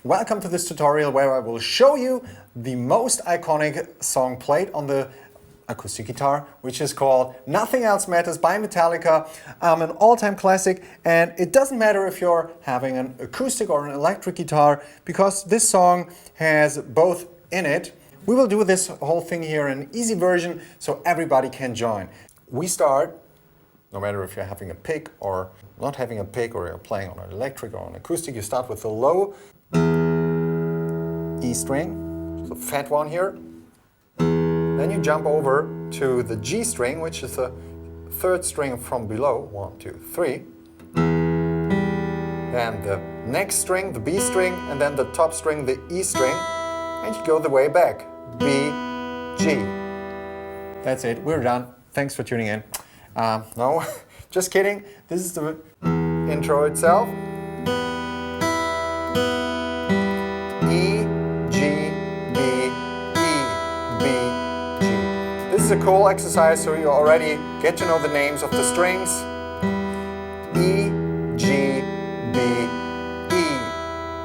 Welcome to this tutorial where I will show you the most iconic song played on the acoustic guitar, which is called Nothing Else Matters by Metallica, an all-time classic, and it doesn't matter if you're having an acoustic or an electric guitar because this song has both in it. We will do this whole thing here in an easy version so everybody can join. We start, no matter if you're having a pick or not having a pick, or you're playing on an electric or an acoustic, you start with the low E string, the fat one here. Then you jump over to the G string, which is the third string from below, 1, 2, 3. Then the next string, the B string, and then the top string, the E string, and you go the way back, B, G. That's it, we're done. Thanks for tuning in. No, just kidding. This is the intro itself. E, G, B, E, B, G. This is a cool exercise so you already get to know the names of the strings. E, G, B, E,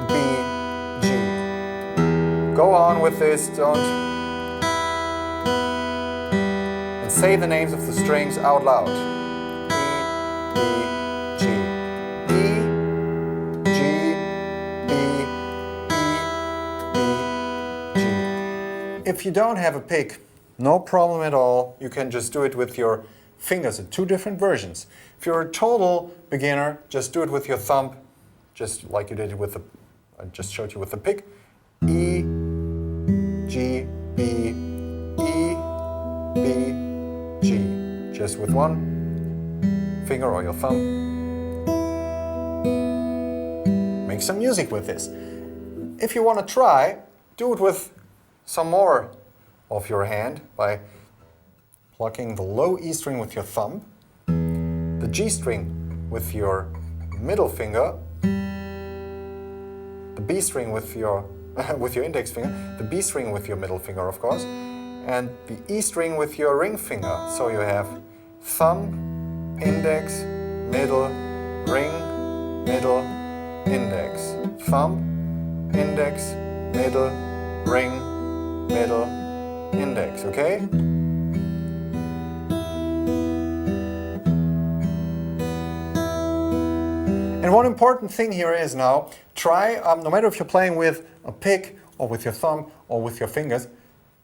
B, G. Go on with this, and say the names of the strings out loud. E, B, G. E, G, B, E, B, G. If you don't have a pick, no problem at all. You can just do it with your fingers in two different versions. If you're a total beginner, just do it with your thumb, just like you did with the, I just showed you with the pick. E, G, B, E, B, G. Just with one finger or your thumb. Make some music with this. If you want to try, do it with some more of your hand by plucking the low E string with your thumb, the G string with your middle finger, the B string with your with your index finger, the B string with your middle finger, of course, and the E string with your ring finger. So you have thumb, index, middle, ring, middle, index. Thumb, index, middle, ring, middle, index, okay? And one important thing here is now, try, no matter if you're playing with a pick or with your thumb or with your fingers,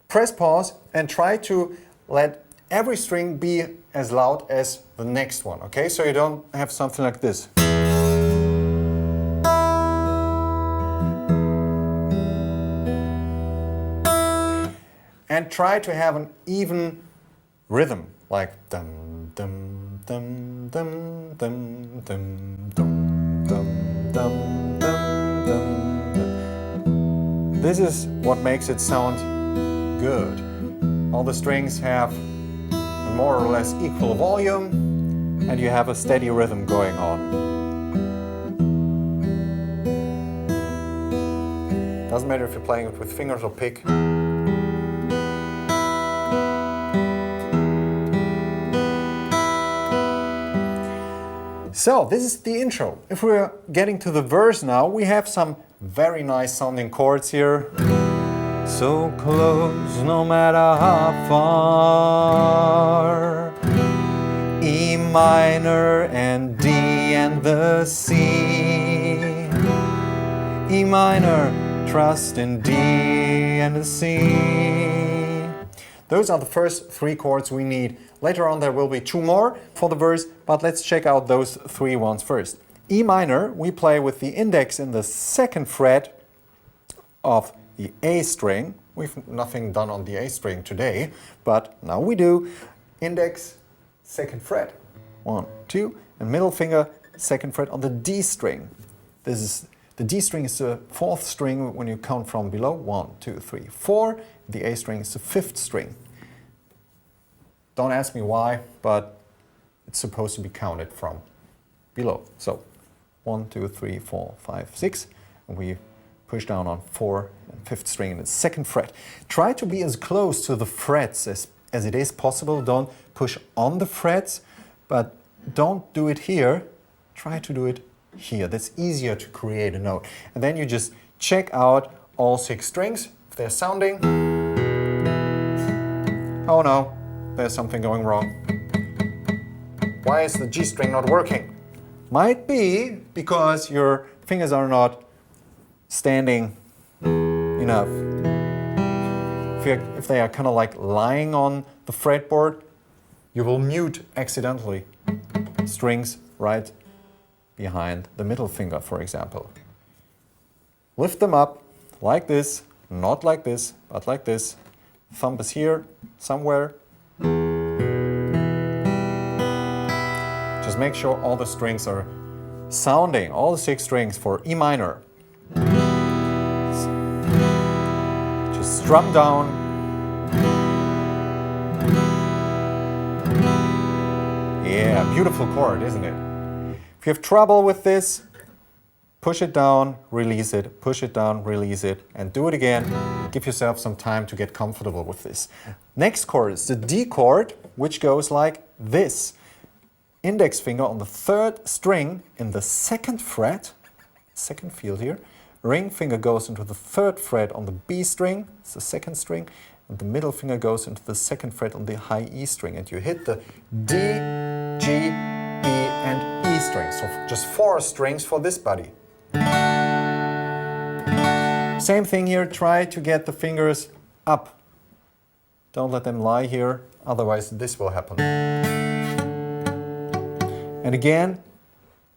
press pause and try to let every string be as loud as the next one, okay? So you don't have something like this. And try to have an even rhythm, like dum dum dum dum dum dum dum dum dum dum dum. This is what makes it sound good. All the strings have a more or less equal volume, and you have a steady rhythm going on. Doesn't matter if you're playing it with fingers or pick. So, this is the intro. If we're getting to the verse now, we have some very nice sounding chords here. So close, no matter how far. E minor and D and the C. E minor, trust in D and the C. Those are the first three chords we need. Later on there will be two more for the verse, but let's check out those three ones first. E minor, we play with the index in the second fret of the A string. We've nothing done on the A string today, but now we do. Index, second fret, 1, 2, and middle finger, second fret on the D string. This is the D string is the fourth string when you count from below. 1, 2, 3, 4. The A string is the fifth string. Don't ask me why, but it's supposed to be counted from below. So 1, 2, 3, 4, 5, 6, and we push down on 4 and fifth string in the second fret. Try to be as close to the frets as it is possible. Don't push on the frets, but don't do it here. Try to do it here. That's easier to create a note. And then you just check out all 6 strings, if they're sounding. Oh no, there's something going wrong. Why is the G string not working? Might be because your fingers are not standing enough. If they are kind of like lying on the fretboard, you will mute accidentally strings right behind the middle finger, for example. Lift them up like this, not like this, but like this. Thumb is here somewhere. Just make sure all the strings are sounding, all the 6 strings for E minor. Just strum down. Yeah, beautiful chord, isn't it? If you have trouble with this, push it down, release it, push it down, release it, and do it again. Give yourself some time to get comfortable with this. Next chord is the D chord, which goes like this. Index finger on the 3rd string in the 2nd fret, 2nd field here. Ring finger goes into the 3rd fret on the B string, it's the 2nd string, and the middle finger goes into the 2nd fret on the high E string, and you hit the D, G, E, and E strings. So just 4 strings for this buddy. Same thing here, try to get the fingers up. Don't let them lie here, otherwise this will happen. And again,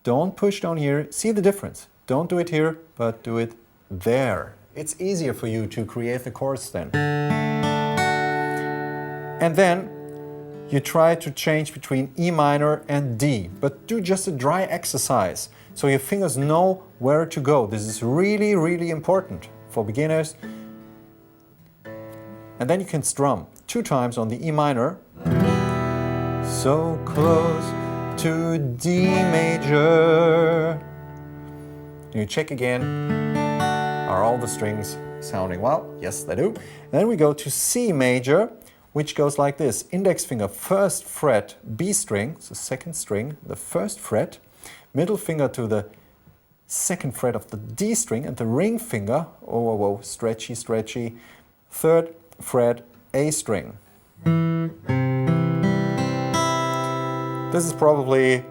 don't push down here. See the difference. Don't do it here, but do it there. It's easier for you to create the chords then. And then you try to change between E minor and D, but do just a dry exercise so your fingers know where to go. This is really, really important for beginners. And then you can strum 2 times on the E minor. So close to D major. And you check again, are all the strings sounding well? Yes, they do. And then we go to C major, which goes like this. Index finger, 1st fret, B string, so 2nd string, the 1st fret. Middle finger to the 2nd fret of the D string, and the ring finger, oh, stretchy, stretchy, 3rd fret, A string. This is probably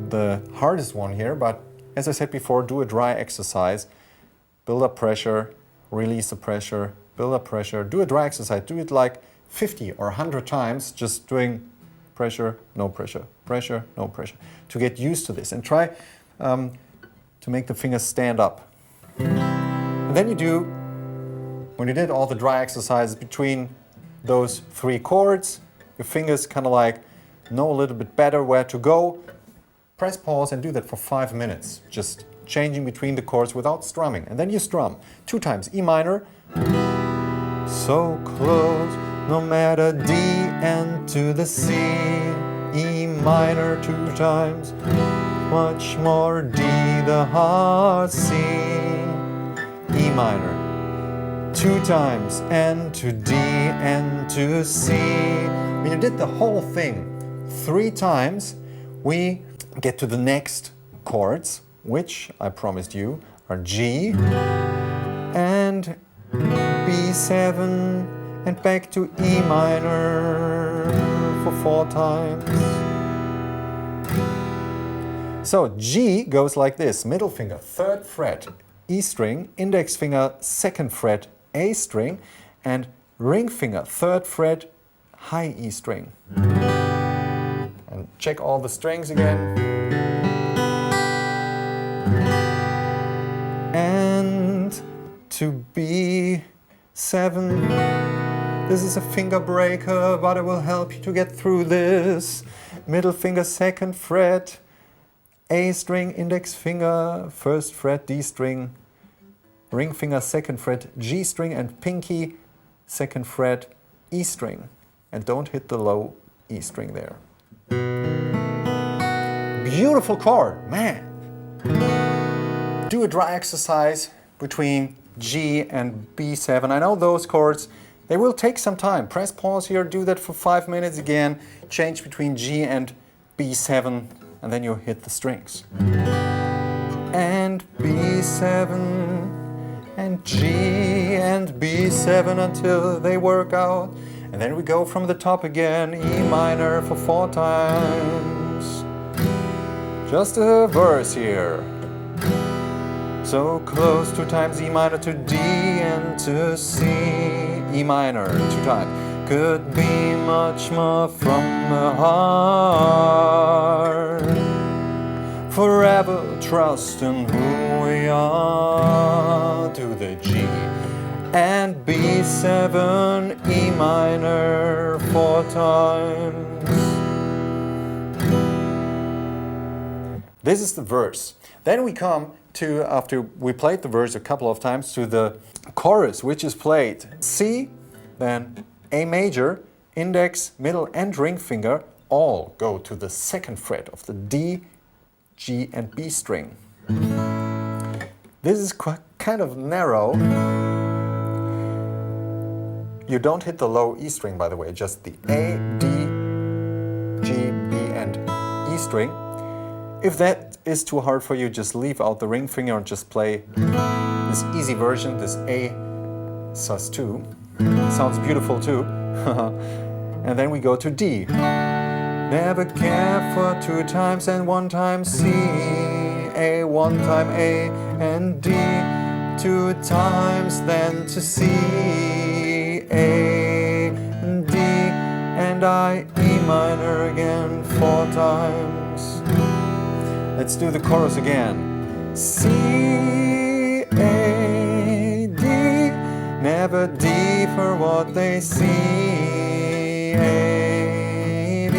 the hardest one here, but as I said before, do a dry exercise. Build up pressure, release the pressure, build up pressure. Do a dry exercise. Do it like 50 or 100 times, just doing pressure, no pressure, pressure, no pressure, to get used to this. And try to make the fingers stand up. And then you do, when you did all the dry exercises between those 3 chords, your fingers kind of like know a little bit better where to go. Press pause and do that for 5 minutes, just changing between the chords without strumming. And then you strum 2 times E minor, so close, no matter D, and to the C, E minor 2 times, much more D, the hard C, E minor 2 times, and to D, and to C. When you did the whole thing 3 times, we get to the next chords, which I promised you are G and B7 and back to E minor for 4 times. So G goes like this. Middle finger, 3rd fret, E string, index finger, 2nd fret, A string, and ring finger, 3rd fret, high E string. And check all the strings again. And to B7, this is a finger breaker, but it will help you to get through this. Middle finger, 2nd fret, A string, index finger, 1st fret, D string, ring finger, 2nd fret, G string, and pinky, 2nd fret, E string. And don't hit the low E string there. Beautiful chord, man. Do a dry exercise between G and B7. I know those chords, they will take some time. Press pause here, do that for 5 minutes again, change between G and B7, and then you hit the strings. And B7, find G and B7 until they work out. And then we go from the top again, E minor for 4 times. Just a verse here. So close, 2 times E minor to D and to C. E minor 2 times. Could be much more from the heart. Forever trust in who we are. To the G and B7, E minor 4 times. This is the verse. Then we come to, after we played the verse a couple of times, to the chorus, which is played C, then A major, index, middle and ring finger all go to the 2nd fret of the D, G and B string. This is kind of narrow. You don't hit the low E string, by the way, just the A, D, G, B and E string. If that is too hard for you, just leave out the ring finger and just play this easy version, this A sus2. Sounds beautiful too. And then we go to D. Never care for 2 times and 1 time C. A 1 time A and D. 2 times then to C. A and D and I, E minor again 4 times. Let's do the chorus again. C, A, D, never D for what they see. A, D,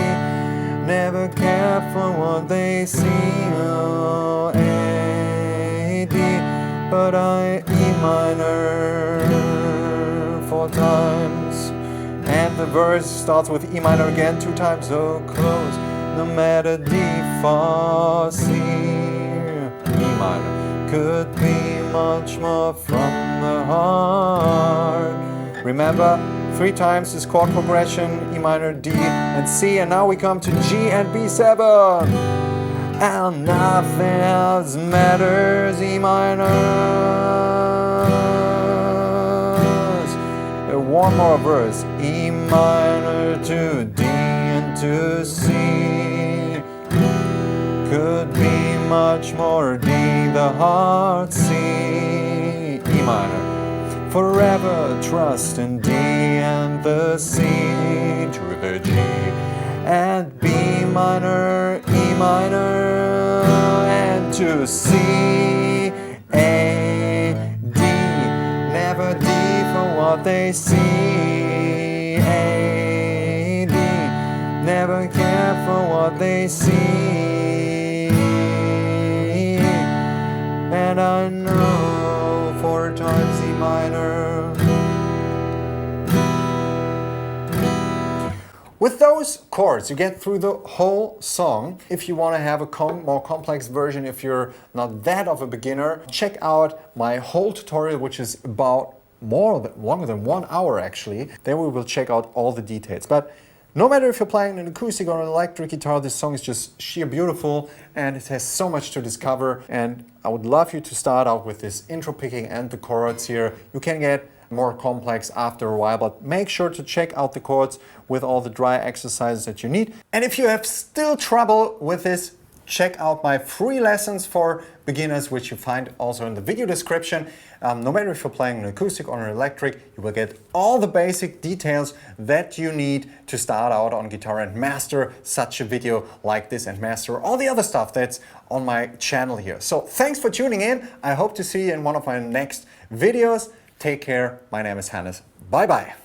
never care for what they see. Oh, A, D, but I, E minor 4 times. And the verse starts with E minor again 2 times. So close. No matter D, Fa, C, E minor could be much more from the heart. Remember, 3 times this chord progression, E minor, D and C, and now we come to G and B7. And nothing else matters, E minors. One more verse, E minor to D and to C. Could be much more D, the heart, C, E minor. Forever trust in D and the C to the G and B minor, E minor and to C, A, D. Never D for what they see. A, D. Never care for what they see. And I know 4 times E minor. With those chords, you get through the whole song. If you want to have a more complex version, if you're not that of a beginner, check out my whole tutorial, which is about longer than 1 hour actually. Then we will check out all the details. But no matter if you're playing an acoustic or an electric guitar, this song is just sheer beautiful and it has so much to discover. And I would love you to start out with this intro picking and the chords here. You can get more complex after a while, but make sure to check out the chords with all the dry exercises that you need. And if you have still trouble with this, check out my free lessons for beginners, which you find also in the video description. No matter if you're playing an acoustic or an electric, you will get all the basic details that you need to start out on guitar and master such a video like this and master all the other stuff that's on my channel here. So thanks for tuning in. I hope to see you in one of my next videos. Take care. My name is Hannes. Bye bye.